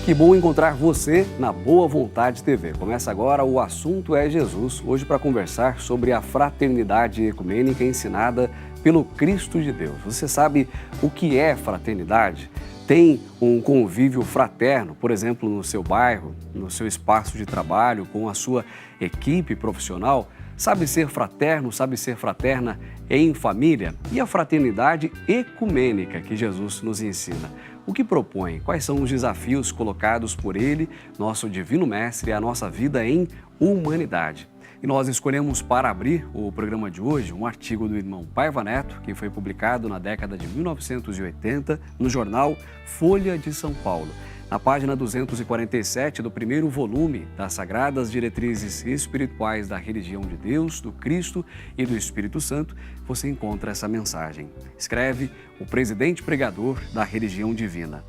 Que bom encontrar você na Boa Vontade TV. Começa agora o Assunto é Jesus, hoje para conversar sobre a fraternidade ecumênica ensinada pelo Cristo de Deus. Você sabe o que é fraternidade? Tem um convívio fraterno, por exemplo, no seu bairro, no seu espaço de trabalho, com a sua equipe profissional? Sabe ser fraterno, sabe ser fraterna em família? E a fraternidade ecumênica que Jesus nos ensina? O que propõe? Quais são os desafios colocados por Ele, nosso Divino Mestre, à nossa vida em humanidade? E nós escolhemos para abrir o programa de hoje um artigo do irmão Paiva Neto, que foi publicado na década de 1980 no jornal Folha de São Paulo. Na página 247 do primeiro volume das Sagradas Diretrizes Espirituais da Religião de Deus, do Cristo e do Espírito Santo, você encontra essa mensagem. Escreve o presidente pregador da religião divina.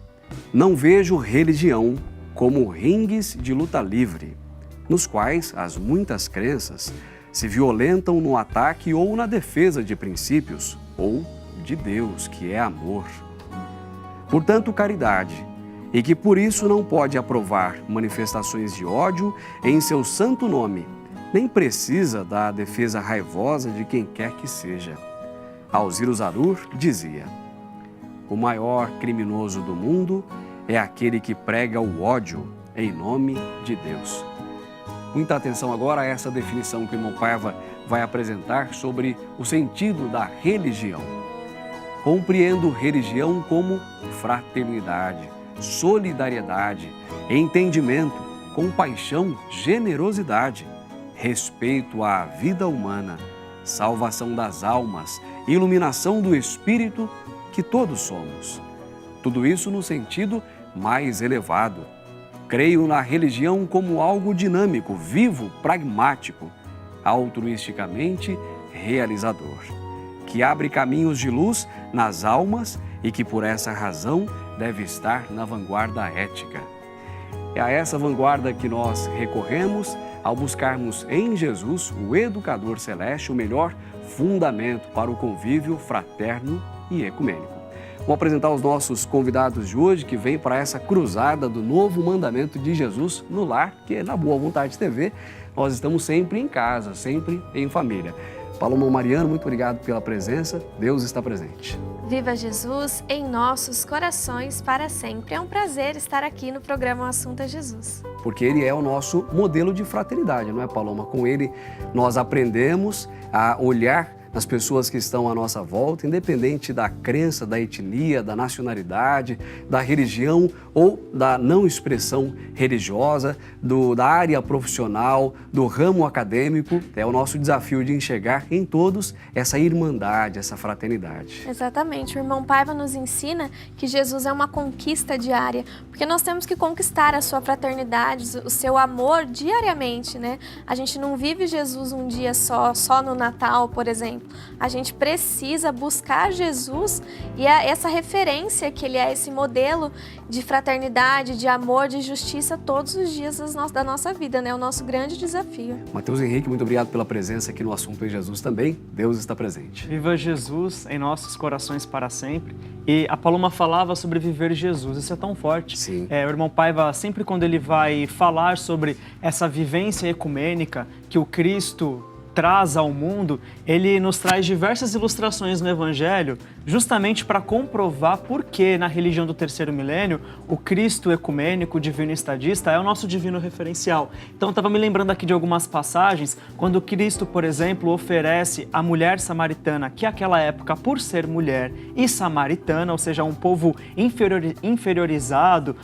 Não vejo religião como ringues de luta livre, nos quais as muitas crenças se violentam no ataque ou na defesa de princípios ou de Deus, que é amor. Portanto, caridade, e que por isso não pode aprovar manifestações de ódio em seu santo nome, nem precisa da defesa raivosa de quem quer que seja. Alziro Zarur dizia: o maior criminoso do mundo é aquele que prega o ódio em nome de Deus. Muita atenção agora a essa definição que o irmão Paiva vai apresentar sobre o sentido da religião. Compreendo religião como fraternidade, solidariedade, entendimento, compaixão, generosidade, respeito à vida humana, salvação das almas, iluminação do espírito que todos somos. Tudo isso no sentido mais elevado. Creio na religião como algo dinâmico, vivo, pragmático, altruisticamente realizador, que abre caminhos de luz nas almas e que por essa razão deve estar na vanguarda ética. É a essa vanguarda que nós recorremos ao buscarmos em Jesus, o Educador Celeste, o melhor fundamento para o convívio fraterno e ecumênico. Vou apresentar os nossos convidados de hoje, que vêm para essa cruzada do novo mandamento de Jesus no lar, que é na Boa Vontade TV. Nós estamos sempre em casa, sempre em família. Paloma Mariano, muito obrigado pela presença. Deus está presente. Viva Jesus em nossos corações para sempre. É um prazer estar aqui no programa O Assunto é Jesus. Porque Ele é o nosso modelo de fraternidade, não é, Paloma? Com Ele nós aprendemos a olhar nas pessoas que estão à nossa volta, independente da crença, da etnia, da nacionalidade, da religião ou da não expressão religiosa, da área profissional, do ramo acadêmico. É o nosso desafio de enxergar em todos essa irmandade, essa fraternidade. Exatamente. O irmão Paiva nos ensina que Jesus é uma conquista diária, porque nós temos que conquistar a sua fraternidade, o seu amor diariamente, né? A gente não vive Jesus um dia só no Natal, por exemplo. A gente precisa buscar Jesus e essa referência que Ele é, esse modelo de fraternidade, de amor, de justiça todos os dias da nossa vida, né? O nosso grande desafio. Mateus Henrique, muito obrigado pela presença aqui no Assunto é Jesus também. Deus está presente. Viva Jesus em nossos corações para sempre. E a Paloma falava sobre viver Jesus, isso é tão forte. Sim. O irmão Paiva, sempre quando ele vai falar sobre essa vivência ecumênica que o Cristo traz ao mundo, ele nos traz diversas ilustrações no Evangelho, justamente para comprovar por que na religião do terceiro milênio o Cristo ecumênico, o divino estadista, é o nosso divino referencial. Então, estava me lembrando aqui de algumas passagens, quando Cristo, por exemplo, oferece a mulher samaritana, que naquela época, por ser mulher e samaritana, ou seja, um povo inferiorizado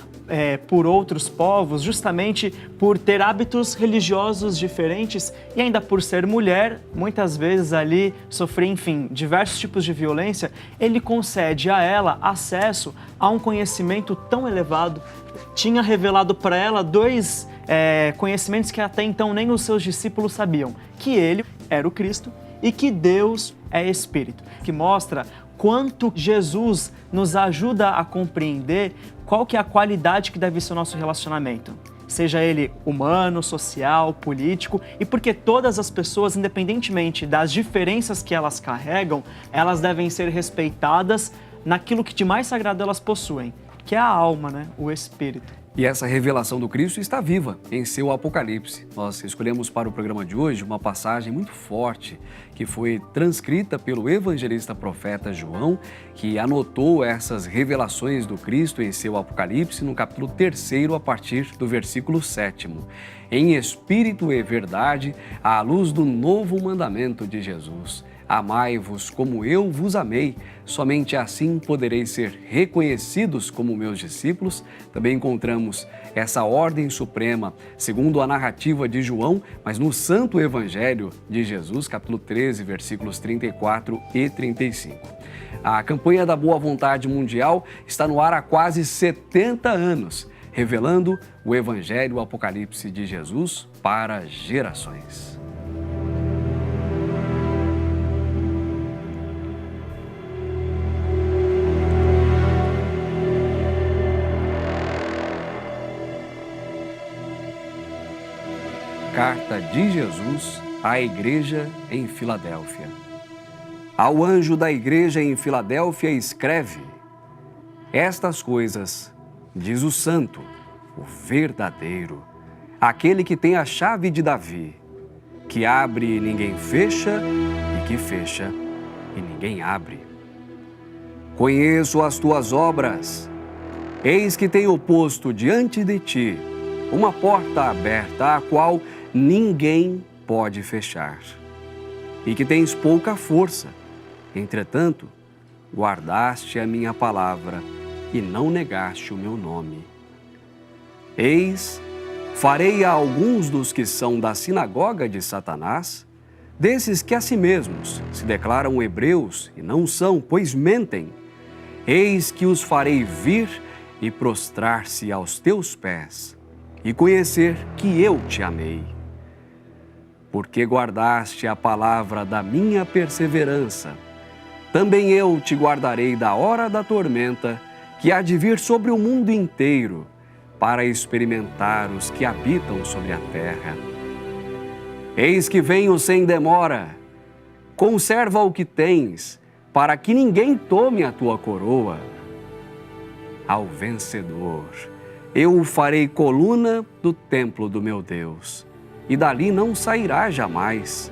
por outros povos, justamente por ter hábitos religiosos diferentes e ainda por ser mulher, muitas vezes ali sofrer, enfim, diversos tipos de violência, ele concede a ela acesso a um conhecimento tão elevado. Tinha revelado para ela dois conhecimentos que até então nem os seus discípulos sabiam, que ele era o Cristo e que Deus é Espírito, que mostra quanto Jesus nos ajuda a compreender qual que é a qualidade que deve ser o nosso relacionamento. Seja ele humano, social, político, e porque todas as pessoas, independentemente das diferenças que elas carregam, elas devem ser respeitadas naquilo que de mais sagrado elas possuem, que é a alma, né? O espírito. E essa revelação do Cristo está viva em seu Apocalipse. Nós escolhemos para o programa de hoje uma passagem muito forte que foi transcrita pelo evangelista profeta João, que anotou essas revelações do Cristo em seu Apocalipse no capítulo 3, a partir do versículo 7. Em espírito e verdade, à luz do novo mandamento de Jesus. Amai-vos como eu vos amei, somente assim podereis ser reconhecidos como meus discípulos. Também encontramos essa ordem suprema, segundo a narrativa de João, mas no Santo Evangelho de Jesus, capítulo 13, versículos 34 e 35. A campanha da Boa Vontade Mundial está no ar há quase 70 anos, revelando o Evangelho, o Apocalipse de Jesus para gerações. Carta de Jesus à Igreja em Filadélfia. Ao anjo da igreja em Filadélfia escreve: estas coisas diz o Santo, o verdadeiro, aquele que tem a chave de Davi, que abre e ninguém fecha, e que fecha e ninguém abre. Conheço as tuas obras. Eis que tenho posto diante de ti uma porta aberta, a qual ninguém pode fechar. E que tens pouca força, entretanto, guardaste a minha palavra e não negaste o meu nome. Eis, farei a alguns dos que são da sinagoga de Satanás, desses que a si mesmos se declaram hebreus e não são, pois mentem. Eis que os farei vir e prostrar-se aos teus pés, e conhecer que eu te amei. Porque guardaste a palavra da minha perseverança, também eu te guardarei da hora da tormenta, que há de vir sobre o mundo inteiro, para experimentar os que habitam sobre a terra. Eis que venho sem demora. Conserva o que tens, para que ninguém tome a tua coroa. Ao vencedor, eu o farei coluna do templo do meu Deus, e dali não sairá jamais.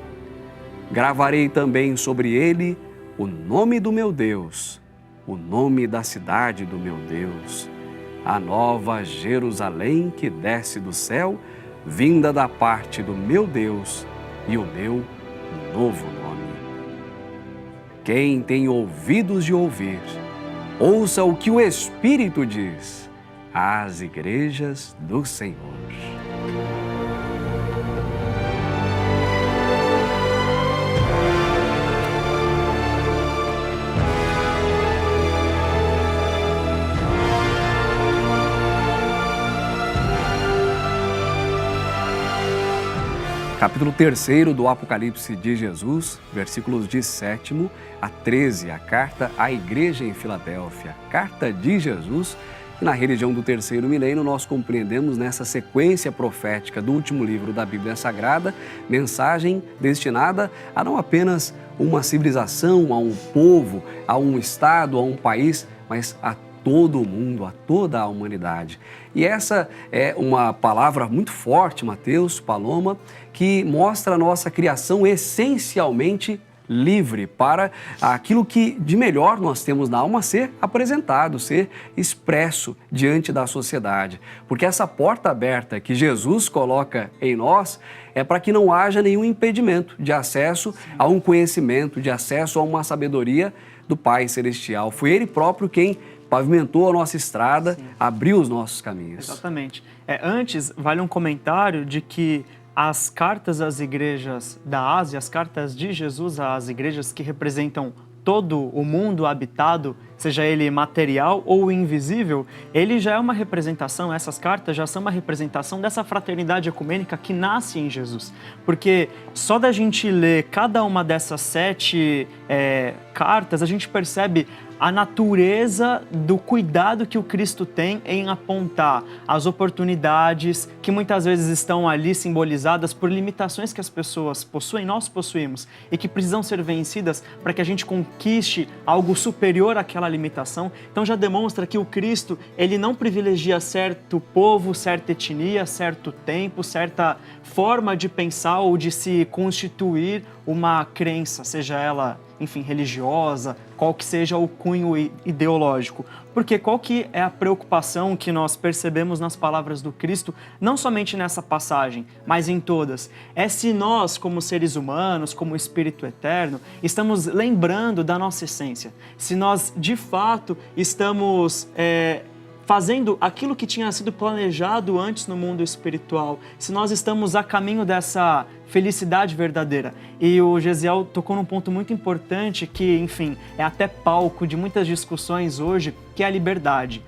Gravarei também sobre ele o nome do meu Deus, o nome da cidade do meu Deus, a nova Jerusalém que desce do céu, vinda da parte do meu Deus, e o meu novo nome. Quem tem ouvidos de ouvir, ouça o que o Espírito diz às igrejas do Senhor. Capítulo 3 do Apocalipse de Jesus, versículos de 7 a 13, a carta à igreja em Filadélfia. Carta de Jesus, que na religião do terceiro milênio nós compreendemos nessa sequência profética do último livro da Bíblia Sagrada, mensagem destinada a não apenas uma civilização, a um povo, a um estado, a um país, mas a todo o mundo, a toda a humanidade. E essa é uma palavra muito forte, Mateus, Paloma, que mostra a nossa criação essencialmente livre para aquilo que de melhor nós temos na alma ser apresentado, ser expresso diante da sociedade. Porque essa porta aberta que Jesus coloca em nós é para que não haja nenhum impedimento de acesso a um conhecimento, de acesso a uma sabedoria do Pai Celestial. Foi Ele próprio quem pavimentou a nossa estrada, abriu os nossos caminhos. Exatamente. Antes, vale um comentário de que as cartas às igrejas da Ásia, as cartas de Jesus às igrejas que representam todo o mundo habitado, seja ele material ou invisível, ele já é uma representação, essas cartas já são uma representação dessa fraternidade ecumênica que nasce em Jesus. Porque só da gente ler cada uma dessas 7 cartas, a gente percebe a natureza do cuidado que o Cristo tem em apontar as oportunidades que muitas vezes estão ali simbolizadas por limitações que as pessoas possuem, nós possuímos, e que precisam ser vencidas para que a gente conquiste algo superior àquela limitação. Então já demonstra que o Cristo, ele não privilegia certo povo, certa etnia, certo tempo, certa forma de pensar ou de se constituir uma crença, seja ela, enfim, religiosa, qual que seja o cunho ideológico. Porque qual que é a preocupação que nós percebemos nas palavras do Cristo, não somente nessa passagem, mas em todas? É se nós, como seres humanos, como Espírito Eterno, estamos lembrando da nossa essência. Se nós, de fato, estamos fazendo aquilo que tinha sido planejado antes no mundo espiritual, se nós estamos a caminho dessa felicidade verdadeira. E o Gesiel tocou num ponto muito importante que, enfim, é até palco de muitas discussões hoje, que é a liberdade,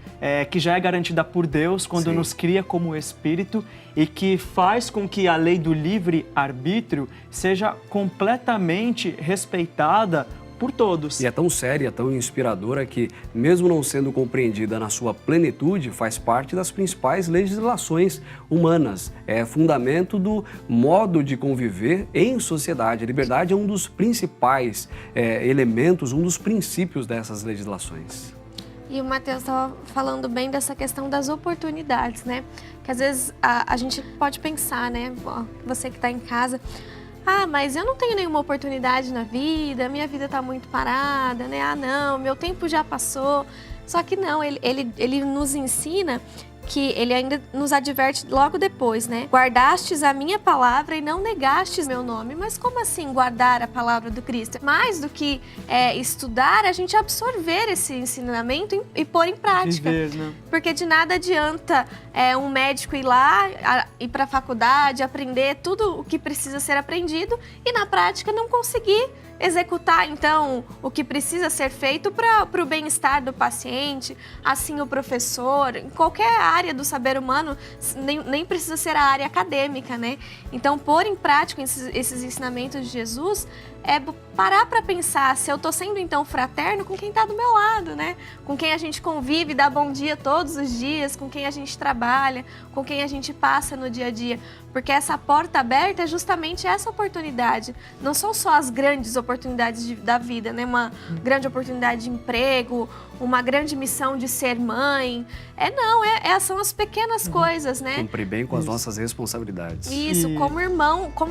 que já é garantida por Deus quando Sim. nos cria como espírito e que faz com que a lei do livre-arbítrio seja completamente respeitada por todos. E é tão séria, tão inspiradora que, mesmo não sendo compreendida na sua plenitude, faz parte das principais legislações humanas. É fundamento do modo de conviver em sociedade. A liberdade é um dos principais elementos, um dos princípios dessas legislações. E o Matheus estava falando bem dessa questão das oportunidades, né? Que às vezes a gente pode pensar, né? Você que está em casa, mas eu não tenho nenhuma oportunidade na vida, minha vida está muito parada, né? Não, meu tempo já passou. Só que não, ele nos ensina que ele ainda nos adverte logo depois, né? Guardastes a minha palavra e não negastes meu nome. Mas como assim guardar a palavra do Cristo? Mais do que estudar, a gente absorver esse ensinamento e pôr em prática. Viver, né? Porque de nada adianta um médico ir lá, ir para a faculdade, aprender tudo o que precisa ser aprendido e na prática não conseguir executar, então, o que precisa ser feito para o bem-estar do paciente, assim o professor, em qualquer área do saber humano, nem precisa ser a área acadêmica, né? Então, pôr em prática esses ensinamentos de Jesus é parar para pensar se eu estou sendo, então, fraterno com quem está do meu lado, né? Com quem a gente convive, dá bom dia todos os dias, com quem a gente trabalha, com quem a gente passa no dia a dia. Porque essa porta aberta é justamente essa oportunidade. Não são só as grandes oportunidades da vida, né? Uma grande oportunidade de emprego, uma grande missão de ser mãe. São as pequenas coisas, né? Cumprir bem com as nossas responsabilidades. Isso, como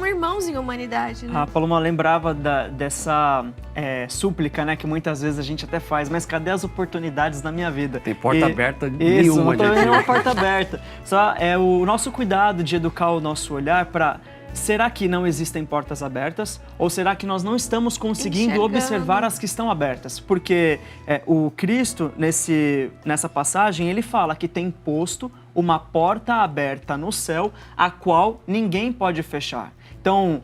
irmãos em humanidade, né? A Paloma lembrava dessa súplica, né, que muitas vezes a gente até faz, mas cadê as oportunidades na minha vida? Tem porta aberta Isso, nenhuma. não tem nenhuma porta aberta. Só é o nosso cuidado de educar o nosso olhar para... Será que não existem portas abertas? Ou será que nós não estamos conseguindo observar as que estão abertas? Porque o Cristo, nessa passagem, ele fala que tem posto uma porta aberta no céu, a qual ninguém pode fechar. Então,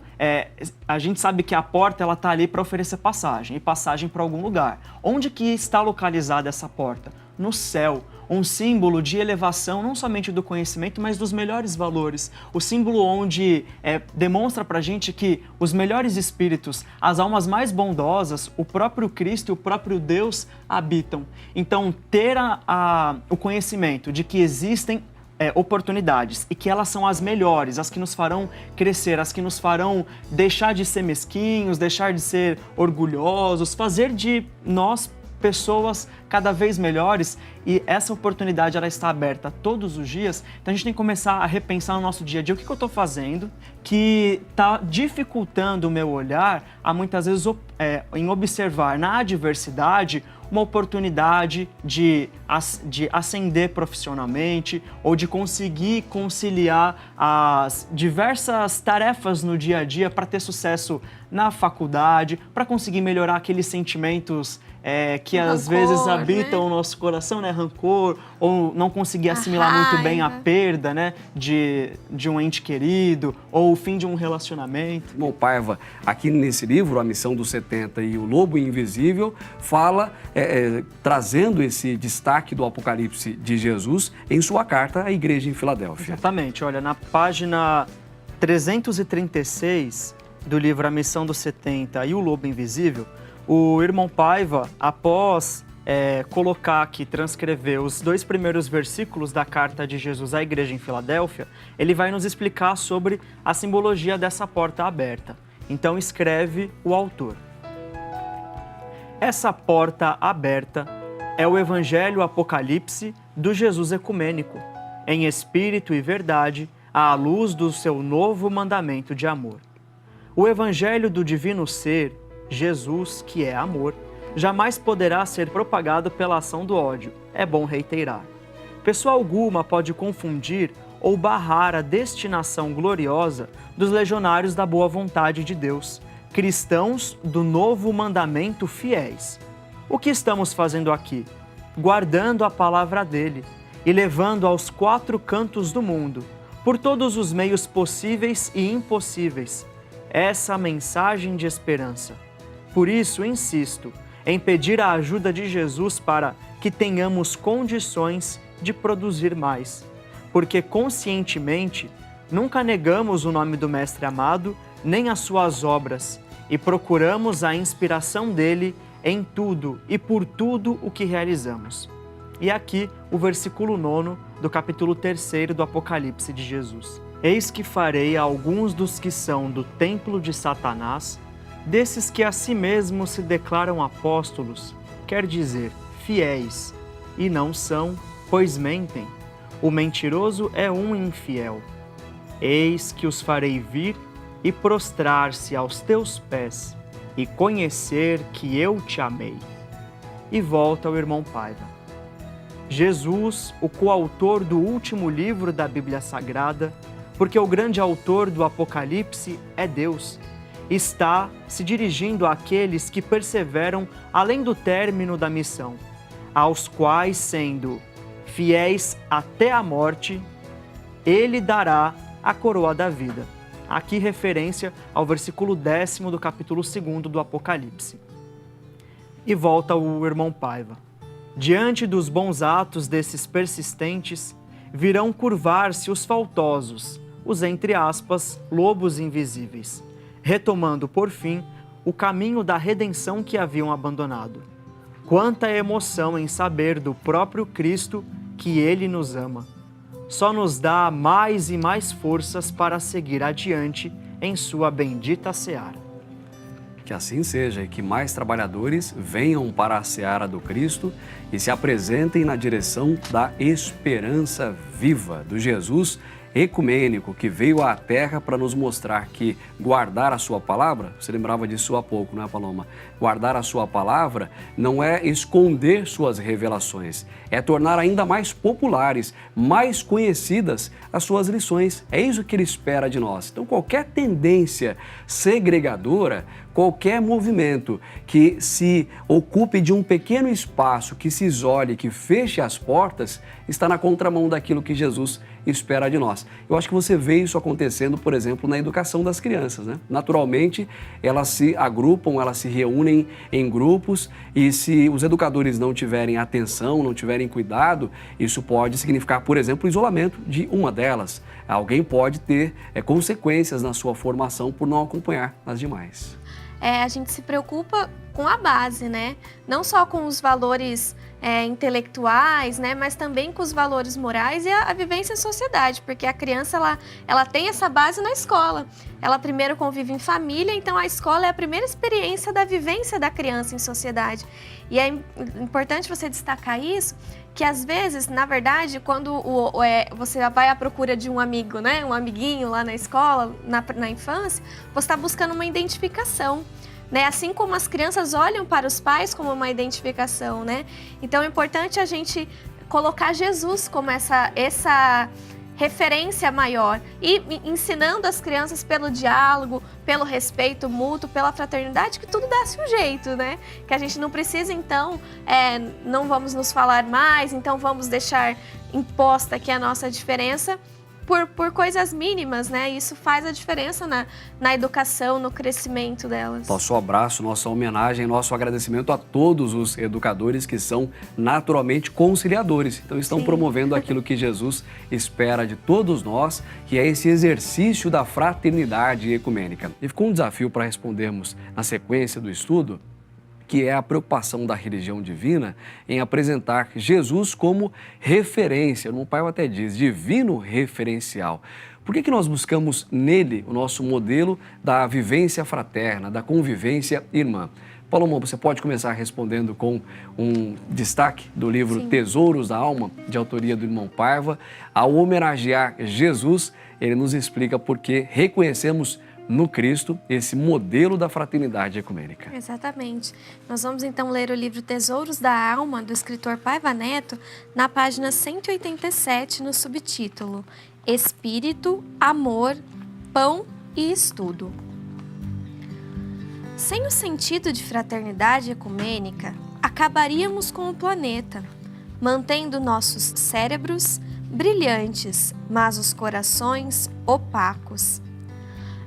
a gente sabe que a porta está ali para oferecer passagem, e passagem para algum lugar. Onde que está localizada essa porta? No céu. Um símbolo de elevação, não somente do conhecimento, mas dos melhores valores. O símbolo onde demonstra pra gente que os melhores espíritos, as almas mais bondosas, o próprio Cristo e o próprio Deus habitam. Então, ter o conhecimento de que existem oportunidades e que elas são as melhores, as que nos farão crescer, as que nos farão deixar de ser mesquinhos, deixar de ser orgulhosos, fazer de nós pessoas cada vez melhores, e essa oportunidade ela está aberta todos os dias. Então a gente tem que começar a repensar no nosso dia a dia o que eu estou fazendo que está dificultando o meu olhar a muitas vezes em observar na adversidade uma oportunidade de ascender profissionalmente ou de conseguir conciliar as diversas tarefas no dia a dia para ter sucesso na faculdade, para conseguir melhorar aqueles sentimentos que às vezes habitam o nosso coração, né? Rancor, ou não conseguir assimilar muito bem a perda, né? de um ente querido, ou o fim de um relacionamento. Bom, Paiva, aqui nesse livro, A Missão dos 70 e o Lobo Invisível, fala, trazendo esse destaque do Apocalipse de Jesus em sua carta à igreja em Filadélfia. Exatamente, olha, na página 336 do livro A Missão dos 70 e o Lobo Invisível, o irmão Paiva, após colocar aqui, transcrever os 2 primeiros versículos da carta de Jesus à igreja em Filadélfia, ele vai nos explicar sobre a simbologia dessa porta aberta. Então escreve o autor. Essa porta aberta é o Evangelho Apocalipse do Jesus ecumênico, em espírito e verdade, à luz do seu novo mandamento de amor. O Evangelho do Divino Ser, Jesus, que é amor, jamais poderá ser propagado pela ação do ódio, é bom reiterar. Pessoa alguma pode confundir ou barrar a destinação gloriosa dos legionários da boa vontade de Deus, cristãos do novo mandamento fiéis. O que estamos fazendo aqui? Guardando a palavra dele e levando aos 4 cantos do mundo, por todos os meios possíveis e impossíveis, essa mensagem de esperança. Por isso, insisto em pedir a ajuda de Jesus para que tenhamos condições de produzir mais, porque conscientemente nunca negamos o nome do Mestre amado nem as suas obras e procuramos a inspiração dele em tudo e por tudo o que realizamos. E aqui o versículo 9 do capítulo 3 do Apocalipse de Jesus. Eis que farei a alguns dos que são do templo de Satanás, desses que a si mesmos se declaram apóstolos, quer dizer, fiéis, e não são, pois mentem. O mentiroso é um infiel. Eis que os farei vir e prostrar-se aos teus pés, e conhecer que eu te amei. E volta ao irmão Paiva. Jesus, o coautor do último livro da Bíblia Sagrada, porque o grande autor do Apocalipse é Deus, está se dirigindo àqueles que perseveram além do término da missão, aos quais, sendo fiéis até a morte, ele dará a coroa da vida. Aqui referência ao versículo 10º do capítulo 2º do Apocalipse. E volta o irmão Paiva. Diante dos bons atos desses persistentes, virão curvar-se os faltosos, os entre aspas, lobos invisíveis, retomando por fim o caminho da redenção que haviam abandonado. Quanta emoção em saber do próprio Cristo que Ele nos ama. Só nos dá mais e mais forças para seguir adiante em sua bendita seara. Que assim seja e que mais trabalhadores venham para a seara do Cristo e se apresentem na direção da esperança viva do Jesus ecumênico que veio à Terra para nos mostrar que guardar a sua palavra, você lembrava disso há pouco, não é, Paloma? Guardar a sua palavra não é esconder suas revelações, é tornar ainda mais populares, mais conhecidas as suas lições. É isso que ele espera de nós. Então, qualquer tendência segregadora, qualquer movimento que se ocupe de um pequeno espaço, que se isole, que feche as portas, está na contramão daquilo que Jesus espera de nós. Eu acho que você vê isso acontecendo, por exemplo, na educação das crianças, né? Naturalmente, elas se agrupam, elas se reúnem em grupos e se os educadores não tiverem atenção, não tiverem cuidado, isso pode significar, por exemplo, o isolamento de uma delas. Alguém pode ter consequências na sua formação por não acompanhar as demais. A gente se preocupa com a base, né? Não só com os valores intelectuais, né? Mas também com os valores morais e a vivência em sociedade, porque a criança ela tem essa base na escola. Ela primeiro convive em família, então a escola é a primeira experiência da vivência da criança em sociedade. E é importante você destacar isso, que às vezes, na verdade, quando você vai à procura de um amigo, né? Um amiguinho lá na escola, na infância, você está buscando uma identificação. Né? Assim como as crianças olham para os pais como uma identificação, né? Então é importante a gente colocar Jesus como essa referência maior e ensinando as crianças pelo diálogo, pelo respeito mútuo, pela fraternidade, que tudo dá-se um jeito, né? Que a gente não precisa, então, não vamos nos falar mais, então vamos deixar imposta aqui a nossa diferença por coisas mínimas, né? Isso faz a diferença na educação, no crescimento delas. Nosso abraço, nossa homenagem, nosso agradecimento a todos os educadores que são naturalmente conciliadores. Então estão promovendo aquilo que Jesus espera de todos nós, que é esse exercício da fraternidade ecumênica. E ficou um desafio para respondermos na sequência do estudo. que é a preocupação da religião divina em apresentar Jesus como referência. O Paiva até diz, divino referencial. Por que nós buscamos nele o nosso modelo da vivência fraterna, da convivência irmã? Paloma, você pode começar respondendo com um destaque do livro Sim. Tesouros da Alma, de autoria do irmão Paiva. Ao homenagear Jesus, ele nos explica por que reconhecemos no Cristo esse modelo da fraternidade ecumênica. Exatamente. Nós vamos então ler o livro Tesouros da Alma, do escritor Paiva Neto, na página 187, no subtítulo Espírito, Amor, Pão e Estudo. Sem o sentido de fraternidade ecumênica, acabaríamos com o planeta, mantendo nossos cérebros brilhantes, mas os corações opacos.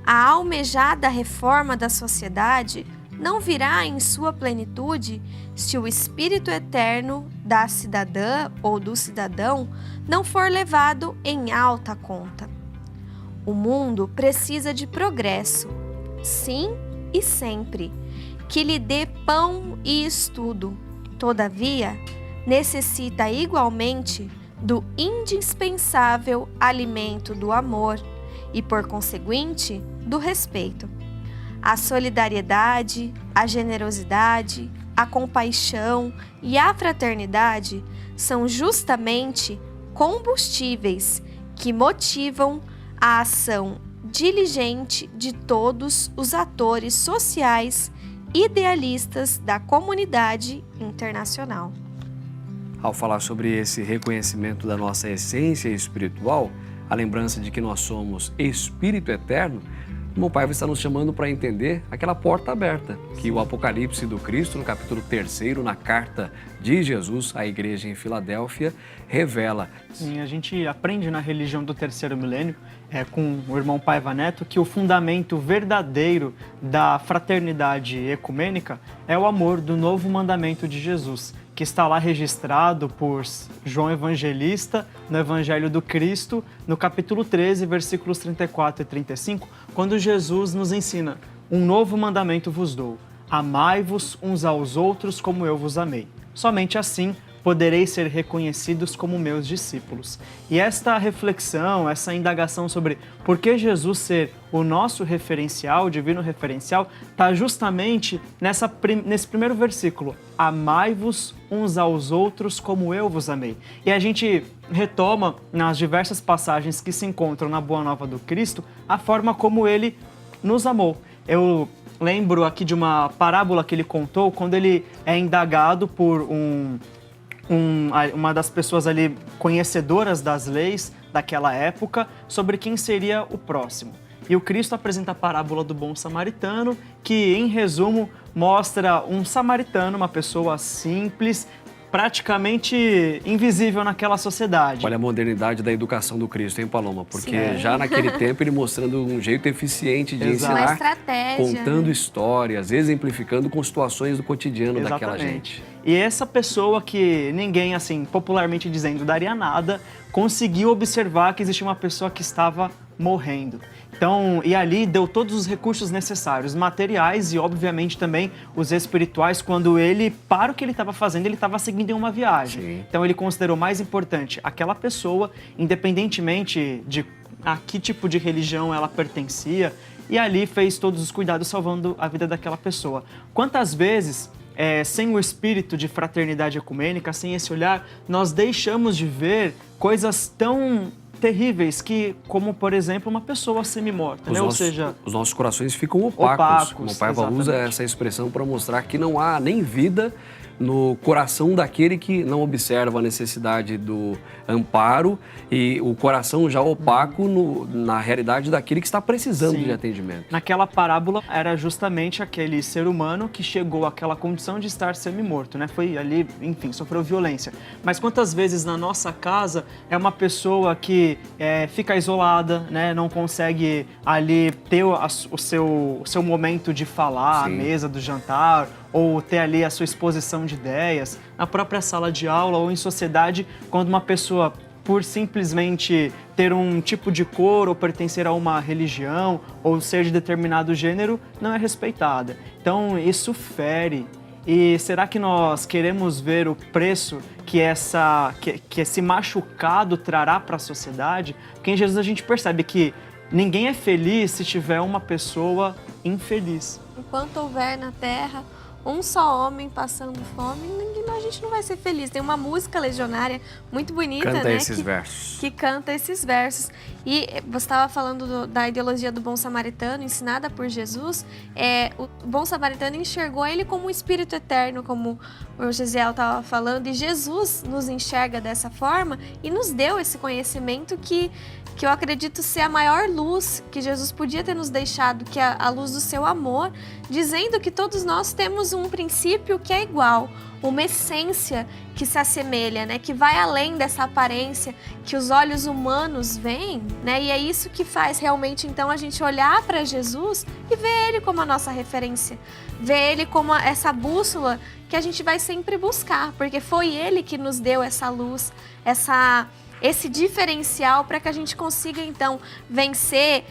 A almejada reforma da sociedade não virá em sua plenitude se o espírito eterno da cidadã ou do cidadão não for levado em alta conta. O mundo precisa de progresso, sim e sempre, que lhe dê pão e estudo. Todavia, necessita igualmente do indispensável alimento do amor e, por conseguinte, do respeito. A solidariedade, a generosidade, a compaixão e a fraternidade são justamente combustíveis que motivam a ação diligente de todos os atores sociais idealistas da comunidade internacional. Ao falar sobre esse reconhecimento da nossa essência espiritual, a lembrança de que nós somos espírito eterno, o meu Pai está nos chamando para entender aquela porta aberta que o Apocalipse do Cristo, no capítulo 3º, na carta de Jesus à igreja em Filadélfia, revela. Sim, a gente aprende na religião do terceiro milênio, com o irmão Paiva Neto, que o fundamento verdadeiro da fraternidade ecumênica é o amor do novo mandamento de Jesus, que está lá registrado por João Evangelista no Evangelho do Cristo, no capítulo 13, versículos 34 e 35, quando Jesus nos ensina: um novo mandamento vos dou, amai-vos uns aos outros como eu vos amei. Somente assim podereis ser reconhecidos como meus discípulos. E esta reflexão, essa indagação sobre por que Jesus ser o nosso referencial, o divino referencial, está justamente nesse primeiro versículo. Amai-vos uns aos outros como eu vos amei. E a gente retoma nas diversas passagens que se encontram na Boa Nova do Cristo a forma como ele nos amou. Eu lembro aqui de uma parábola que ele contou quando ele é indagado por uma das pessoas ali conhecedoras das leis daquela época sobre quem seria o próximo. E o Cristo apresenta a parábola do bom samaritano, que, em resumo, mostra um samaritano, uma pessoa simples, praticamente invisível naquela sociedade. Olha a modernidade da educação do Cristo, hein, Paloma? Porque já naquele tempo ele mostrando um jeito eficiente de Exato. ensinar, Uma estratégia, contando histórias, exemplificando com situações do cotidiano daquela gente. E essa pessoa que ninguém, assim, popularmente dizendo, daria nada, conseguiu observar que existia uma pessoa que estava morrendo. Então, e ali deu todos os recursos necessários, materiais e, obviamente, também os espirituais, quando ele, para o que ele estava fazendo, ele estava seguindo em uma viagem. Sim. Então, ele considerou mais importante aquela pessoa, independentemente de a que tipo de religião ela pertencia, e ali fez todos os cuidados salvando a vida daquela pessoa. Quantas vezes, sem o espírito de fraternidade ecumênica, sem esse olhar, nós deixamos de ver coisas tão terríveis como, por exemplo, uma pessoa semi-morta, né? Ou seja, os nossos corações ficam opacos. O Paiva usa exatamente. essa expressão para mostrar que não há nem vida no coração daquele que não observa a necessidade do amparo e o coração já opaco na realidade daquele que está precisando Sim. de atendimento. Naquela parábola era justamente aquele ser humano que chegou àquela condição de estar semi-morto, né? Foi ali, enfim, sofreu violência. Mas quantas vezes na nossa casa é uma pessoa que fica isolada, né? Não consegue ali ter o seu momento de falar, Sim. à mesa do jantar, ou ter ali a sua exposição de ideias, na própria sala de aula ou em sociedade, quando uma pessoa, por simplesmente ter um tipo de cor ou pertencer a uma religião ou ser de determinado gênero, não é respeitada. Então isso fere E será que nós queremos ver o preço que esse machucado trará para a sociedade? Porque em Jesus a gente percebe que ninguém é feliz se tiver uma pessoa infeliz. Enquanto houver na terra um só homem passando fome, a gente não vai ser feliz. Tem uma música legionária muito bonita, Canta né? esses versos. Que canta esses versos. E você estava falando da ideologia do bom samaritano, ensinada por Jesus. O bom samaritano enxergou ele como um espírito eterno, como o Gesiel estava falando. E Jesus nos enxerga dessa forma e nos deu esse conhecimento que eu acredito ser a maior luz que Jesus podia ter nos deixado, que é a luz do seu amor, dizendo que todos nós temos um princípio que é igual, uma essência que se assemelha, né? Que vai além dessa aparência que os olhos humanos veem, né? E é isso que faz realmente então a gente olhar para Jesus e ver ele como a nossa referência, ver ele como essa bússola que a gente vai sempre buscar, porque foi ele que nos deu essa luz, esse diferencial para que a gente consiga então vencer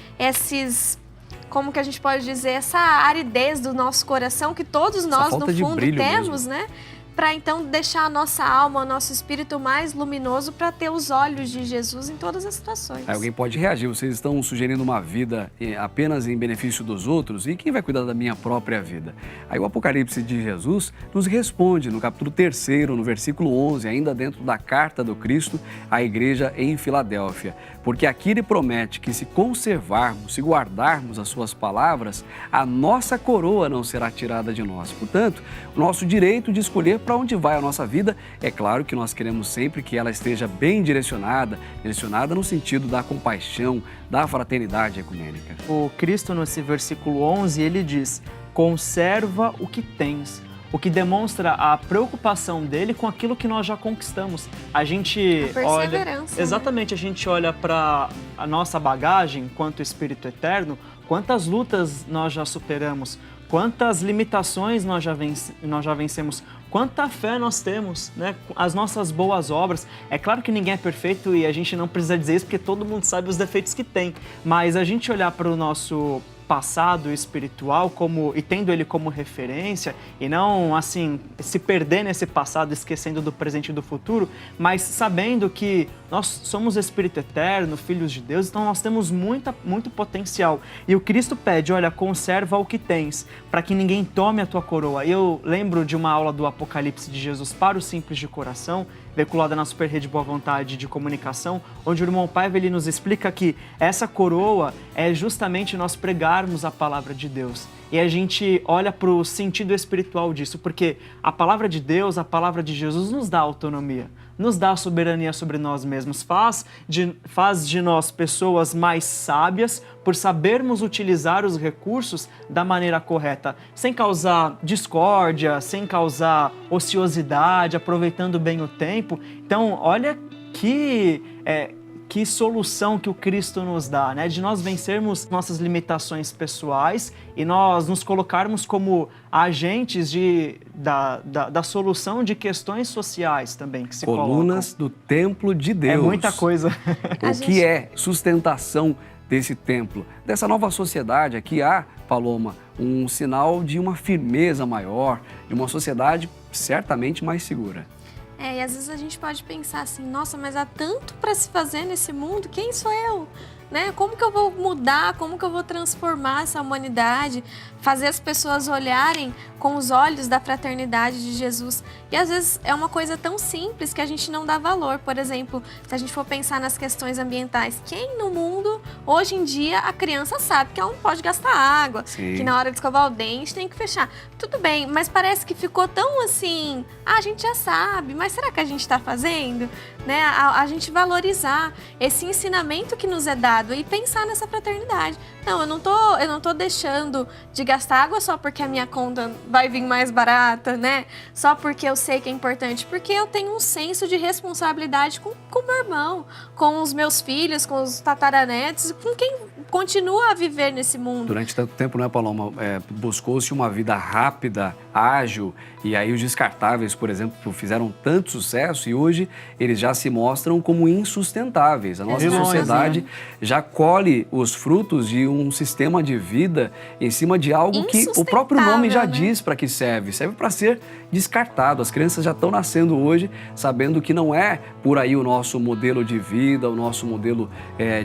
como que a gente pode dizer, essa aridez do nosso coração que todos nós no fundo temos, né? Para então deixar a nossa alma, o nosso espírito mais luminoso para ter os olhos de Jesus em todas as situações. Aí alguém pode reagir, vocês estão sugerindo uma vida apenas em benefício dos outros, e quem vai cuidar da minha própria vida? Aí o Apocalipse de Jesus nos responde no capítulo 3º, no versículo 11, ainda dentro da carta do Cristo à igreja em Filadélfia. Porque aqui ele promete que se conservarmos, se guardarmos as suas palavras, a nossa coroa não será tirada de nós. Portanto, o nosso direito de escolher para onde vai a nossa vida, é claro que nós queremos sempre que ela esteja bem direcionada no sentido da compaixão, da fraternidade ecumênica. O Cristo, nesse versículo 11, ele diz: conserva o que tens, o que demonstra a preocupação dele com aquilo que nós já conquistamos. A gente olha, exatamente, né? A gente olha para a nossa bagagem enquanto Espírito Eterno, quantas lutas nós já superamos, quantas limitações nós já vencemos, quanta fé nós temos, né? As nossas boas obras. É claro que ninguém é perfeito e a gente não precisa dizer isso porque todo mundo sabe os defeitos que tem, mas a gente olhar para o nosso passado espiritual e tendo ele como referência e não, assim, se perder nesse passado esquecendo do presente e do futuro, mas sabendo que nós somos Espírito Eterno, filhos de Deus, então nós temos muito potencial. E o Cristo pede, olha, conserva o que tens, para que ninguém tome a tua coroa. E eu lembro de uma aula do Apocalipse de Jesus para os simples de coração, veiculada na Super Rede Boa Vontade de Comunicação, onde o irmão Paiva ele nos explica que essa coroa é justamente nós pregarmos a palavra de Deus. E a gente olha para o sentido espiritual disso, porque a palavra de Deus, a palavra de Jesus nos dá autonomia, nos dá soberania sobre nós mesmos, faz de nós pessoas mais sábias por sabermos utilizar os recursos da maneira correta, sem causar discórdia, sem causar ociosidade, aproveitando bem o tempo. Então, olha que solução que o Cristo nos dá, né? De nós vencermos nossas limitações pessoais e nós nos colocarmos como agentes da solução de questões sociais também que se colocam. Colunas do templo de Deus. É muita coisa. Que é sustentação desse templo, dessa nova sociedade? Aqui há, Paloma, um sinal de uma firmeza maior, de uma sociedade certamente mais segura. E às vezes a gente pode pensar assim, nossa, mas há tanto para se fazer nesse mundo, quem sou eu? Né? Como que eu vou mudar, como que eu vou transformar essa humanidade, fazer as pessoas olharem com os olhos da fraternidade de Jesus? E às vezes é uma coisa tão simples que a gente não dá valor. Por exemplo, se a gente for pensar nas questões ambientais, quem no mundo, hoje em dia, a criança sabe que ela não pode gastar água, Sim. que na hora de escovar o dente tem que fechar. Tudo bem, mas parece que ficou tão assim, a gente já sabe, mas será que a gente está fazendo? Né? A gente valorizar esse ensinamento que nos é dado e pensar nessa fraternidade. Não, eu não tô deixando de gastar água só porque a minha conta vai vir mais barata, né? Só porque eu sei que é importante, porque eu tenho um senso de responsabilidade com meu irmão, com os meus filhos, com os tataranetos, com quem continua a viver nesse mundo. Durante tanto tempo, né, Paloma, buscou-se uma vida rápida, ágil, e aí os descartáveis, por exemplo, fizeram tanto sucesso e hoje eles já se mostram como insustentáveis. A nossa sociedade já colhe os frutos de um sistema de vida em cima de algo que o próprio nome já diz para que serve. Serve para ser descartado. As crianças já estão nascendo hoje sabendo que não é por aí o nosso modelo de vida, o nosso modelo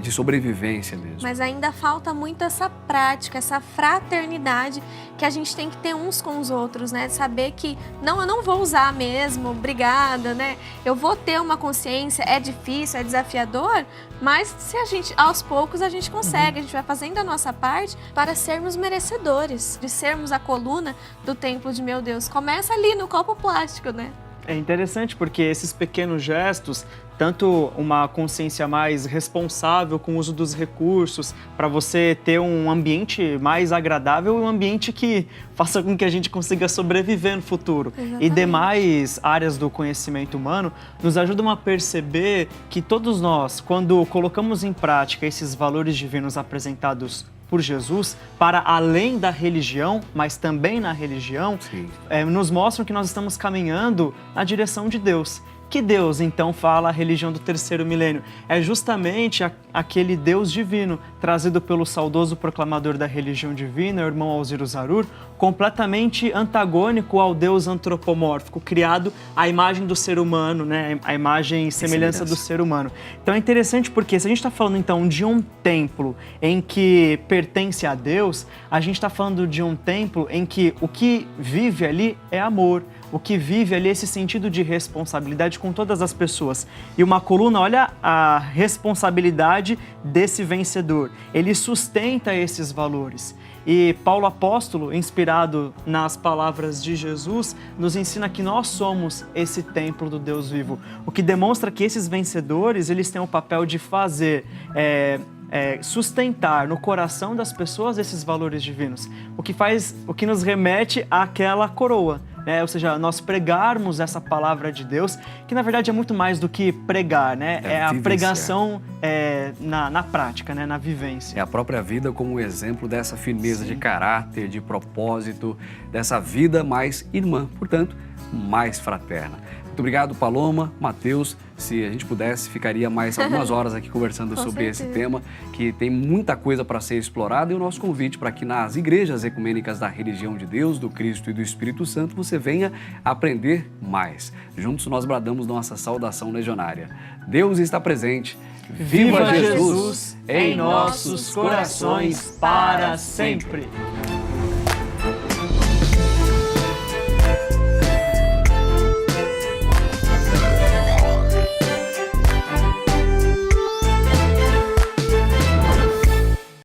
de sobrevivência mesmo. Mas ainda falta muito essa prática, essa fraternidade que a gente tem que ter uns com os outros, né? Saber que, não, eu não vou usar mesmo, obrigada, né? Eu vou ter uma consciência, é difícil, é desafiador, mas se a gente, aos poucos a gente consegue, a gente vai fazendo a nossa parte para sermos merecedores, de sermos a coluna do templo de meu Deus. Começa ali no copo plástico, né? É interessante porque esses pequenos gestos, tanto uma consciência mais responsável com o uso dos recursos, para você ter um ambiente mais agradável e um ambiente que faça com que a gente consiga sobreviver no futuro. Exatamente. E demais áreas do conhecimento humano nos ajudam a perceber que todos nós, quando colocamos em prática esses valores divinos apresentados por Jesus, para além da religião, mas também na religião, nos mostram que nós estamos caminhando na direção de Deus. Que Deus, então, fala a religião do terceiro milênio? É justamente aquele Deus divino, trazido pelo saudoso proclamador da religião divina, o irmão Alziro Zarur, completamente antagônico ao Deus antropomórfico, criado à imagem do ser humano, né? A imagem e semelhança do ser humano. Então é interessante porque se a gente está falando, então, de um templo em que pertence a Deus, a gente está falando de um templo em que o que vive ali é amor, o que vive ali é esse sentido de responsabilidade com todas as pessoas. E uma coluna, olha a responsabilidade desse vencedor. Ele sustenta esses valores. E Paulo Apóstolo, inspirado nas palavras de Jesus, nos ensina que nós somos esse templo do Deus vivo. O que demonstra que esses vencedores, eles têm o papel de fazer, sustentar no coração das pessoas esses valores divinos. O que nos remete àquela coroa. Ou seja, nós pregarmos essa palavra de Deus, que na verdade é muito mais do que pregar, né? É a pregação na prática, né? Na vivência. É a própria vida como exemplo dessa firmeza de caráter, de propósito, dessa vida mais irmã, portanto, mais fraterna. Muito obrigado, Paloma, Mateus. Se a gente pudesse, ficaria mais algumas horas aqui conversando sobre esse tema, que tem muita coisa para ser explorada, e o nosso convite para que nas igrejas ecumênicas da religião de Deus, do Cristo e do Espírito Santo, você venha aprender mais. Juntos nós bradamos nossa saudação legionária. Deus está presente. Viva Jesus em nossos corações para sempre!